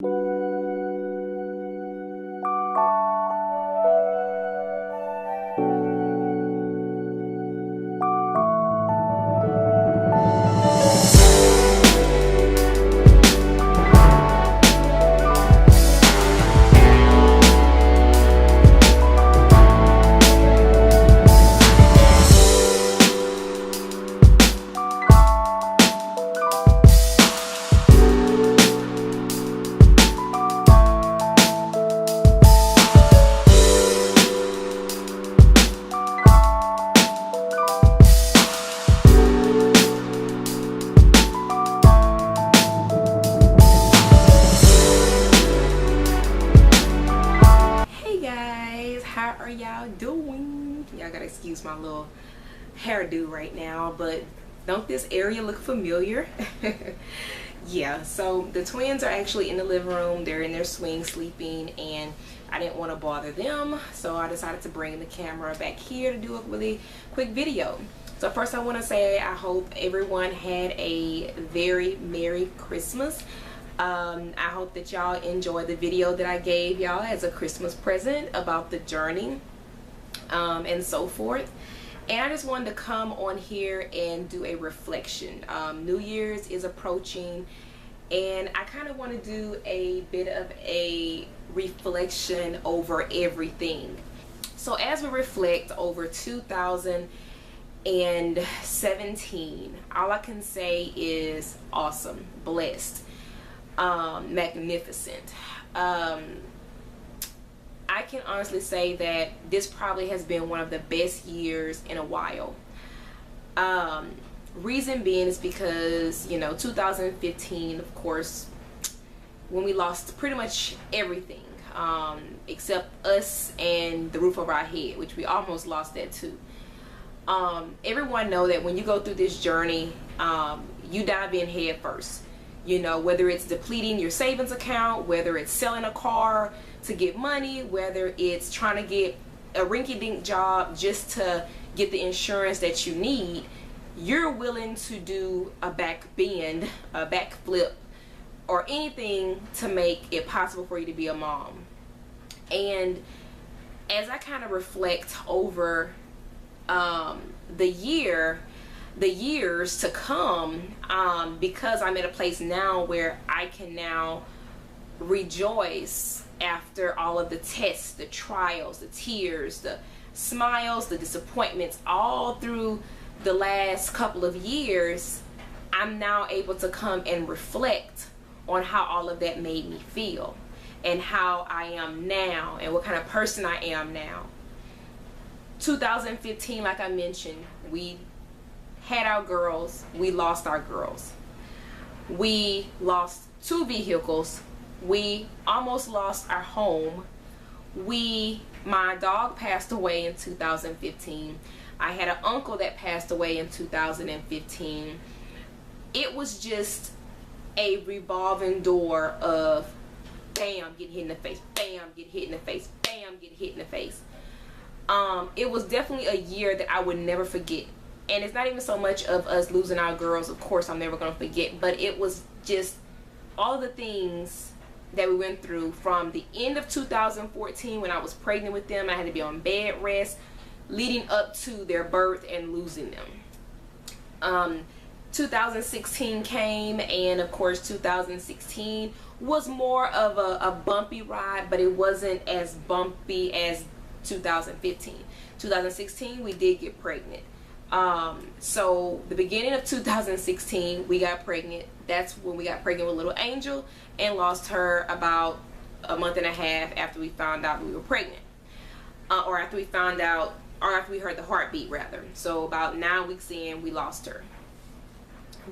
How are y'all doing? Y'all gotta excuse my little hairdo right now, but don't this area look familiar? Yeah, so the twins are actually in the living room. They're in their swing sleeping, and I didn't want to bother them, so I decided to bring the camera back here to do a really quick video. So first I want to say I hope everyone had a very Merry Christmas. I hope that y'all enjoyed the video that I gave y'all as a Christmas present about the journey and so forth. And I just wanted to come on here and do a reflection. New Year's is approaching, and I kind of want to do a bit of a reflection over everything. So as we reflect over 2017, all I can say is awesome, blessed, magnificent. I can honestly say that this probably has been one of the best years in a while. Reason being is because, you know, 2015, of course, when we lost pretty much everything, except us and the roof over our head, which we almost lost that too. Everyone know that when you go through this journey, you dive in head first. You know, whether it's depleting your savings account, whether it's selling a car to get money, whether it's trying to get a rinky-dink job just to get the insurance that you need, you're willing to do a back bend, a back flip, or anything to make it possible for you to be a mom. And as I kind of reflect over the years to come, because I'm at a place now where I can now rejoice after all of the tests, the trials, the tears, the smiles, the disappointments, all through the last couple of years. I'm now able to come and reflect on how all of that made me feel and how I am now and what kind of person I am now. 2015, like I mentioned, we had our girls, we lost our girls. We lost 2 vehicles. We almost lost our home. My dog passed away in 2015. I had an uncle that passed away in 2015. It was just a revolving door of bam, get hit in the face, bam, get hit in the face, bam, get hit in the face. It was definitely a year that I would never forget. And it's not even so much of us losing our girls, of course I'm never going to forget, but it was just all the things that we went through from the end of 2014 when I was pregnant with them. I had to be on bed rest leading up to their birth and losing them. 2016 came, and of course 2016 was more of a bumpy ride, but it wasn't as bumpy as 2015. 2016 we did get pregnant. So the beginning of 2016 we got pregnant. That's when we got pregnant with little Angel and lost her about a month and a half after we found out we were pregnant, or after we found out, or after we heard the heartbeat rather. So about 9 weeks in, we lost her.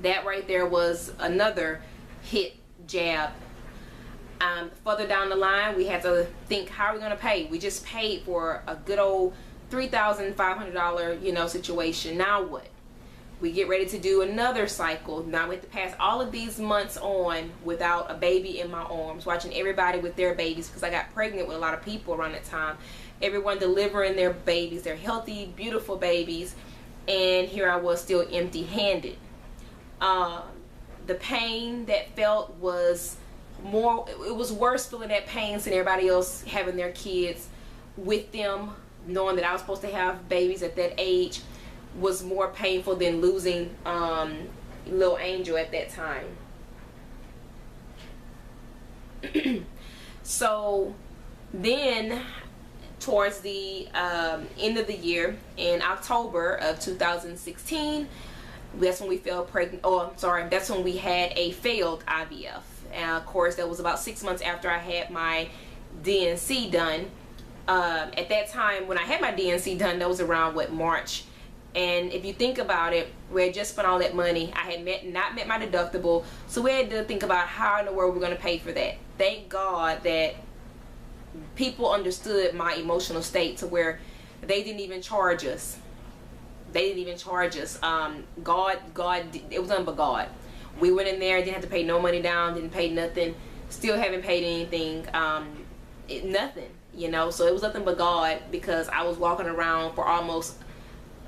That right there was another hit jab. Further down the line, we had to think, how are we going to pay? We just paid for a good old $3,500, you know, situation. Now what? We get ready to do another cycle. Now we have to pass all of these months on without a baby in my arms, watching everybody with their babies, because I got pregnant with a lot of people around that time. Everyone delivering their babies, their healthy, beautiful babies, and here I was still empty-handed. The pain that felt was it was worse feeling that pain seeing everybody else having their kids with them, knowing that I was supposed to have babies at that age was more painful than losing little Angel at that time. So then towards the end of the year, in October of 2016, that's when we fell pregnant. Oh, I'm sorry, that's when we had a failed IVF. And of course, that was about 6 months after I had my DNC done. At that time, when I had my DNC done, that was around, what, March. And if you think about it, we had just spent all that money. I had not met my deductible, so we had to think about how in the world we're going to pay for that. Thank God that people understood my emotional state to where they didn't even charge us. They didn't even charge us. God, it was nothing but God. We went in there, didn't have to pay no money down, didn't pay nothing, still haven't paid anything, nothing, you know. So it was nothing but God, because I was walking around for almost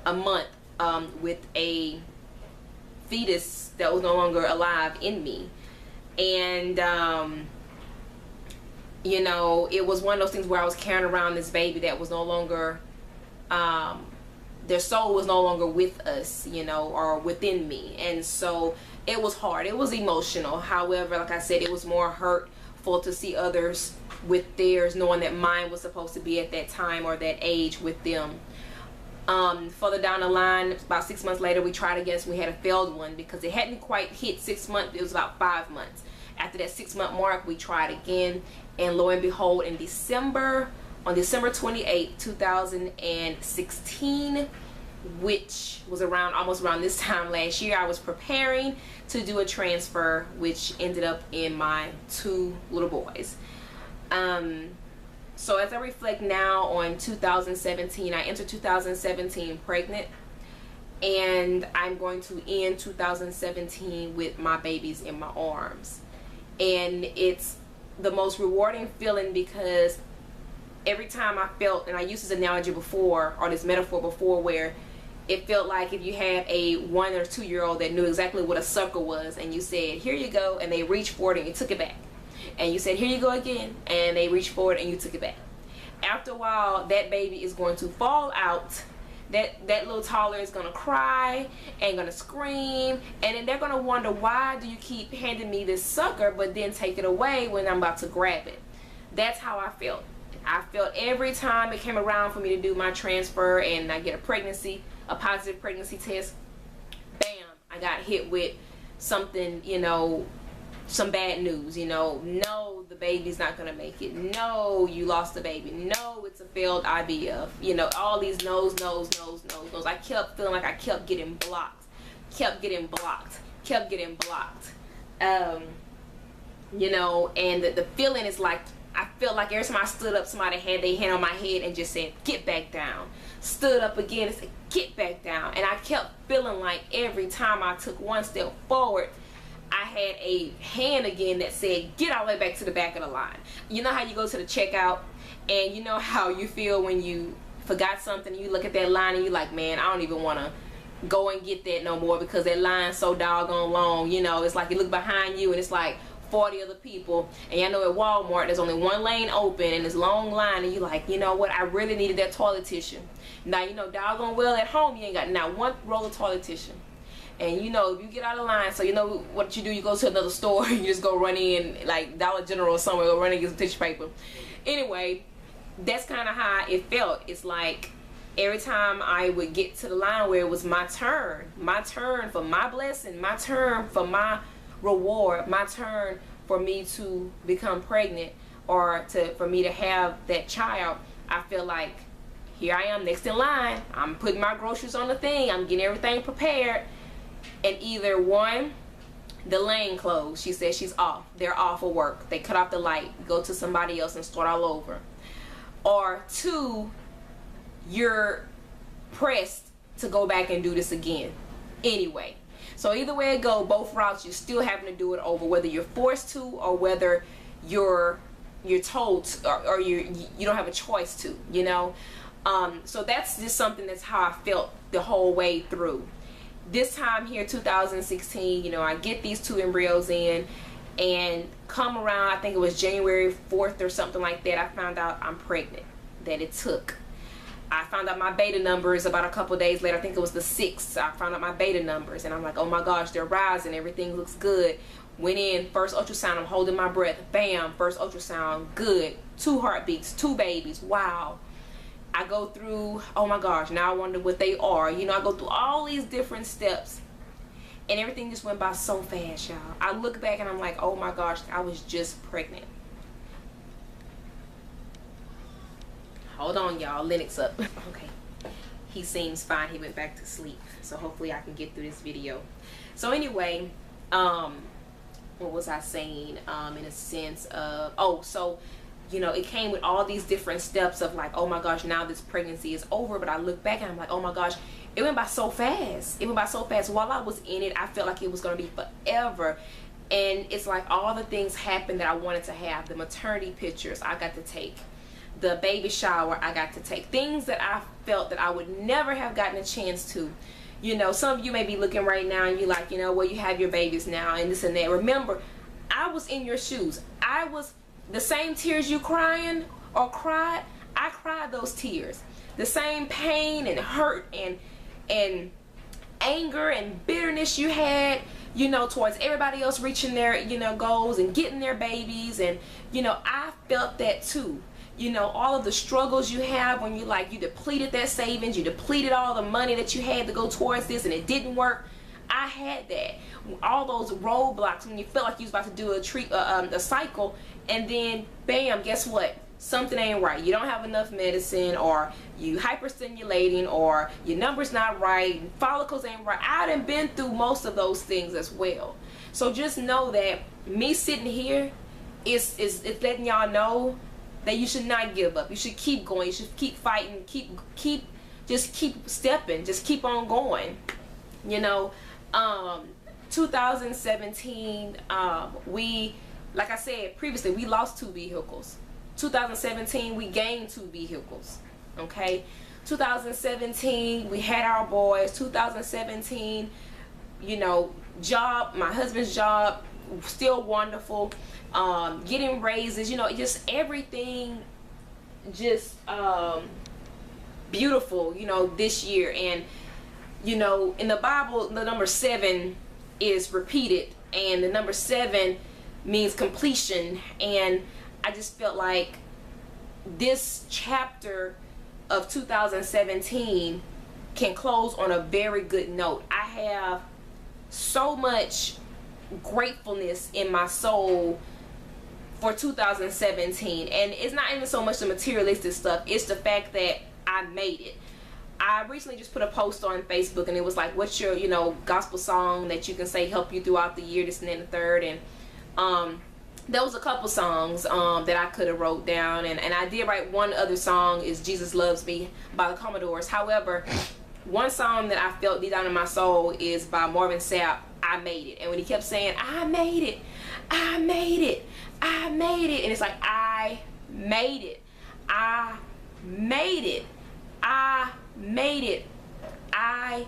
a month with a fetus that was no longer alive in me. And you know, it was one of those things where I was carrying around this baby that was no longer, their soul was no longer with us, you know, or within me. And so it was hard, it was emotional. However, like I said, it was more hurtful to see others with theirs, knowing that mine was supposed to be at that time or that age with them. Further down the line, about 6 months later, we tried again. So we had a failed one because it hadn't quite hit 6 months. It was about 5 months. After that 6 month mark, we tried again, and lo and behold, on December 28, 2016, which was almost around this time last year, I was preparing to do a transfer, which ended up in my 2 little boys. So as I reflect now on 2017, I entered 2017 pregnant, and I'm going to end 2017 with my babies in my arms. And it's the most rewarding feeling, because every time I felt, and I used this analogy before, or this metaphor before, where it felt like if you had a 1 or 2 year old that knew exactly what a sucker was, and you said, here you go, and they reached for it and you took it back. And you said, here you go again, and they reached for it and you took it back. After a while, that baby is going to fall out. That little toddler is going to cry and going to scream, and then they're going to wonder, why do you keep handing me this sucker but then take it away when I'm about to grab it? That's how I felt. I felt every time it came around for me to do my transfer and I get a positive pregnancy test, bam, I got hit with something, you know, some bad news, you know. No, the baby's not gonna make it. No, you lost the baby. No, it's a failed IVF. You know, all these no's. I kept feeling like I kept getting blocked. You know, and the feeling is like, I felt like every time I stood up, somebody had their hand on my head and just said, get back down. Stood up again and said, get back down. And I kept feeling like every time I took one step forward, I had a hand again that said, get all the way back to the back of the line. You know how you go to the checkout, and you know how you feel when you forgot something, you look at that line and you're like, man, I don't even want to go and get that no more, because that line's so doggone long. You know, it's like you look behind you and it's like 40 other people, and I know at Walmart there's only one lane open and this long line, and you're like, you know what, I really needed that toilet tissue. Now, you know, doggone well at home you ain't got not one roll of toilet tissue. And you know, if you get out of line, so you know what you do, you go to another store, you just go run in, like Dollar General or somewhere, go run and get some tissue paper. Anyway, that's kind of how it felt. It's like every time I would get to the line where it was my turn for my blessing, my turn for my reward, my turn for me to become pregnant, or for me to have that child, I feel like, here I am next in line, I'm putting my groceries on the thing, I'm getting everything prepared, and either one, the lane closed, she said she's off, they're off of work, they cut off the light, go to somebody else and start all over, or 2, you're pressed to go back and do this again anyway. So either way it go, both routes, you're still having to do it over, whether you're forced to or whether you're told to, or you don't have a choice to, you know. So that's just something, that's how I felt the whole way through. This time here, 2016, you know, I get these 2 embryos in, And come around, I think it was January 4th or something like that, I found out I'm pregnant, that it took. I found out my beta numbers about a couple days later. I think it was the 6th. I found out my beta numbers, and I'm like, oh my gosh, they're rising. Everything looks good. Went in, first ultrasound, I'm holding my breath. Bam, first ultrasound, good. 2 heartbeats, 2 babies. Wow. I go through, oh my gosh, now I wonder what they are. You know, I go through all these different steps, and everything just went by so fast, y'all. I look back and I'm like, oh my gosh, I was just pregnant. Hold on, y'all. Lenix up. Okay. He seems fine. He went back to sleep. So hopefully I can get through this video. So anyway, what was I saying? In a sense of, oh, so, you know, it came with all these different steps of like, oh my gosh, now this pregnancy is over. But I look back and I'm like, oh my gosh, it went by so fast. It went by so fast. While I was in it, I felt like it was going to be forever. And it's like all the things happened that I wanted to have. The maternity pictures I got to take. The baby shower I got to take. Things that I felt that I would never have gotten a chance to. You know, some of you may be looking right now and you're like, you know, well, you have your babies now and this and that. Remember, I was in your shoes. I was the same tears you crying or cried. I cried those tears. The same pain and hurt and anger and bitterness you had, you know, towards everybody else reaching their, you know, goals and getting their babies. And, you know, I felt that too. You know, all of the struggles you have when you depleted that savings, you depleted all the money that you had to go towards this and it didn't work. I had that. All those roadblocks when you felt like you was about to do a cycle, and then bam, guess what? Something ain't right. You don't have enough medicine, or you hyperstimulating, or your number's not right, follicles ain't right. I done been through most of those things as well. So just know that me sitting here is letting y'all know that you should not give up. You should keep going. You should keep fighting. Just keep stepping. Just keep on going. You know, 2017, we, like I said previously, we lost 2 vehicles. 2017, we gained 2 vehicles. Okay, 2017, we had our boys. 2017, you know, job, my husband's job, still wonderful. Getting raises, you know, just everything just beautiful, you know, this year. And you know, in the Bible, the number 7 is repeated, and the number 7 means completion. And I just felt like this chapter of 2017 can close on a very good note. I have so much gratefulness in my soul for 2017, and it's not even so much the materialistic stuff, it's the fact that I made it. I recently just put a post on Facebook, and it was like, what's your, you know, gospel song that you can say help you throughout the year, this and that and the third. And there was a couple songs that I could have wrote down, and I did write one other song, is Jesus Loves Me by the Commodores. However, one song that I felt deep down in my soul is by Marvin Sapp, I Made It. And when he kept saying, I made it, I made it, I made it, and it's like, I made it, I made it, I made it, I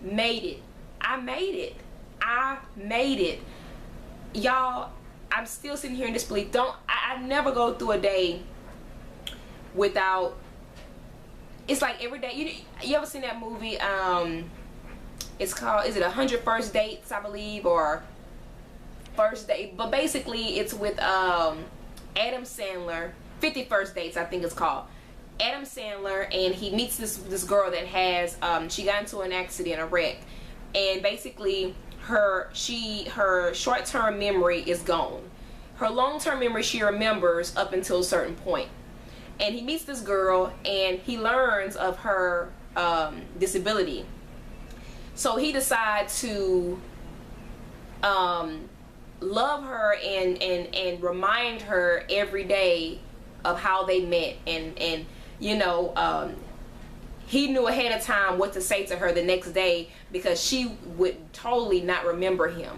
made it, I made it, I made it. Y'all, I'm still sitting here in disbelief. I never go through a day without, it's like every day, you ever seen that movie, it's called, is it 100 First Dates, I believe, or First Date? But basically it's with Adam Sandler. 50 First Dates, I think it's called. Adam Sandler, and he meets this girl that has she got into an accident, a wreck, and basically her short-term memory is gone. Her long-term memory, she remembers up until a certain point. And he meets this girl, and he learns of her disability. So he decides to love her and remind her every day of how they met, and you know, he knew ahead of time what to say to her the next day, because she would totally not remember him.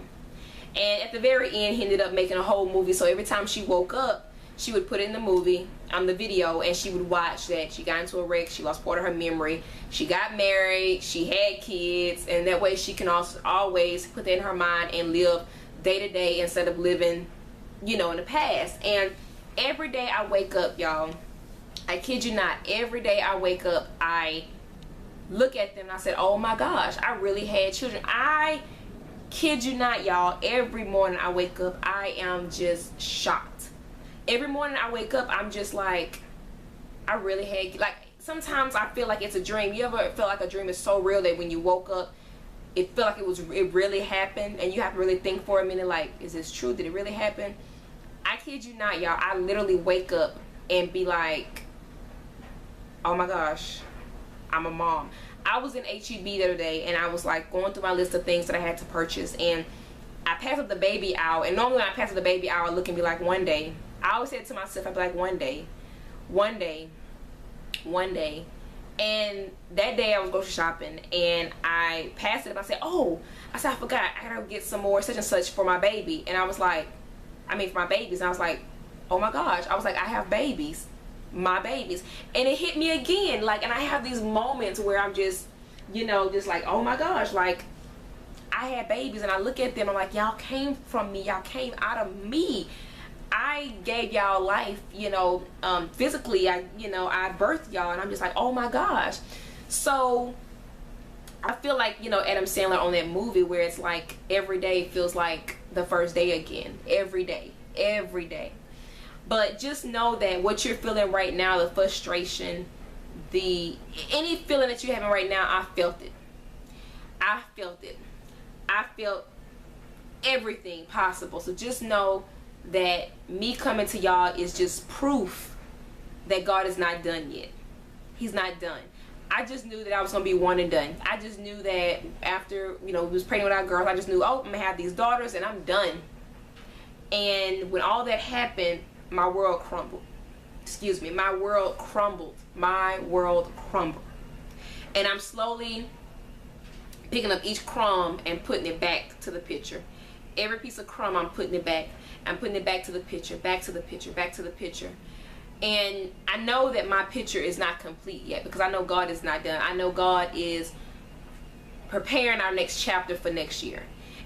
And at the very end, he ended up making a whole movie. So every time she woke up, she would put in the movie, the video, and she would watch that she got into a wreck, she lost part of her memory, she got married, she had kids, and that way she can also always put that in her mind and live day to day instead of living, you know, in the past. And every day I wake up, y'all, I kid you not, every day I wake up, I look at them and I said, oh my gosh, I really had children. I kid you not, y'all, every morning I wake up, I am just shocked. Every morning I wake up, I'm just like, I really had, like, sometimes I feel like it's a dream. You ever feel like a dream is so real that when you woke up, it felt like it really happened, and you have to really think for a minute, like, is this true? Did it really happen? I kid you not, y'all, I literally wake up and be like, oh my gosh, I'm a mom. I was in HEB the other day, and I was like going through my list of things that I had to purchase, and I passed up the baby aisle. And normally when I pass up the baby aisle, I look and be like, one day. I always say it to myself, I'd be like, one day, one day, one day. And that day I was grocery shopping, and I passed it and I said, oh, I forgot, I gotta get some more such and such for my baby. And I was like, for my babies. And I was like, oh my gosh, I was like, I have babies, my babies. And it hit me again, like, and I have these moments where I'm just, you know, just like, oh my gosh, like, I had babies, and I look at them, I'm like, y'all came from me, y'all came out of me. I gave y'all life, you know, physically, I birthed y'all, and I'm just like, oh my gosh. So I feel like, you know, Adam Sandler on that movie where it's like every day feels like the first day again, every day, every day. But just know that what you're feeling right now, the frustration, any feeling that you're having right now, I felt it. I felt it. I felt everything possible. So just know that me coming to y'all is just proof that God is not done yet. He's not done. I just knew that I was gonna be one and done. I just knew that after, you know, we was pregnant with our girls, I just knew, oh, I'm gonna have these daughters and I'm done. And when all that happened, my world crumbled. Excuse me, my world crumbled. My world crumbled. And I'm slowly picking up each crumb and putting it back to the picture. Every piece of crumb, I'm putting it back. I'm putting it back to the picture, back to the picture, back to the picture. And I know that my picture is not complete yet, because I know God is not done. I know God is preparing our next chapter for next year.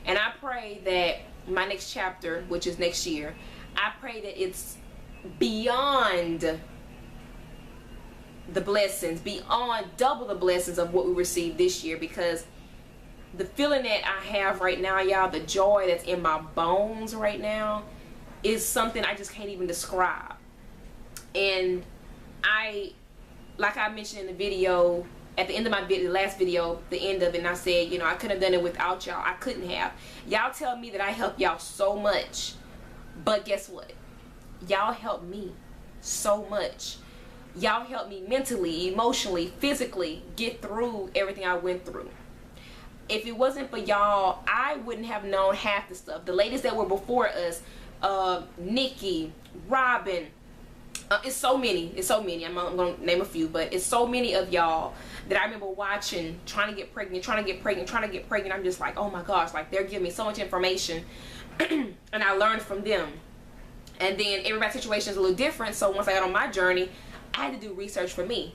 And I pray that my next chapter, which is next year, I pray that it's beyond the blessings, beyond double the blessings of what we received this year, because the feeling that I have right now, y'all, the joy that's in my bones right now is something I just can't even describe. And like I mentioned in the video, at the end of my video, last video, the end of it, and I said, you know, I couldn't have done it without y'all. I couldn't have. Y'all tell me that I help y'all so much, but guess what? Y'all help me so much. Y'all help me mentally, emotionally, physically get through everything I went through. If it wasn't for y'all, I wouldn't have known half the stuff. The ladies that were before us, Nikki, Robin, it's so many. I'm gonna name a few, but it's so many of y'all that I remember watching, trying to get pregnant. I'm just like, oh my gosh, like, they're giving me so much information and I learned from them. And then everybody's situation is a little different, so once I got on my journey, I had to do research for me.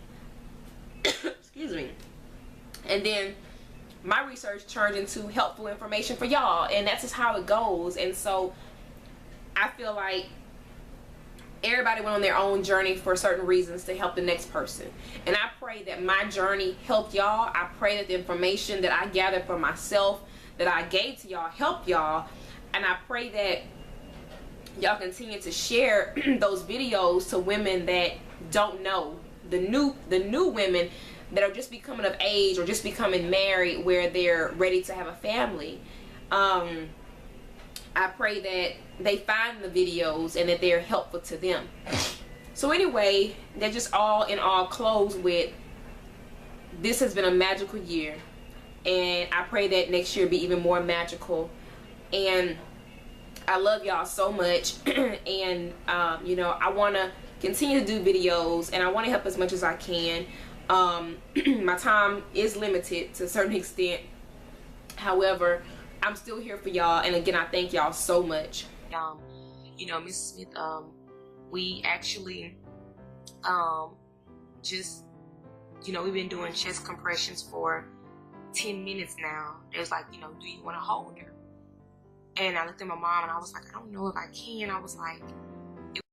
Excuse me. And then my research turned into helpful information for y'all, and that's just how it goes. And so I feel like everybody went on their own journey for certain reasons to help the next person, and I pray that my journey helped y'all. I pray that the information that I gathered for myself, that I gave to y'all, helped y'all. And I pray that y'all continue to share those videos to women that don't know, the new women that are just becoming of age or just becoming married, where they're ready to have a family. I pray that they find the videos and that they're helpful to them. So anyway, that just all in all close with, this has been a magical year, and I pray that next year be even more magical. And I love y'all so much. And you know, I want to continue to do videos, and I want to help as much as I can. My time is limited to a certain extent, however, I'm still here for y'all. And again, I thank y'all so much. You know, Mrs. Smith, we actually just, you know, we've been doing chest compressions for 10 minutes now. It was like, you know, do you want to hold her? And I looked at my mom and I was like, I don't know if I can. I was like,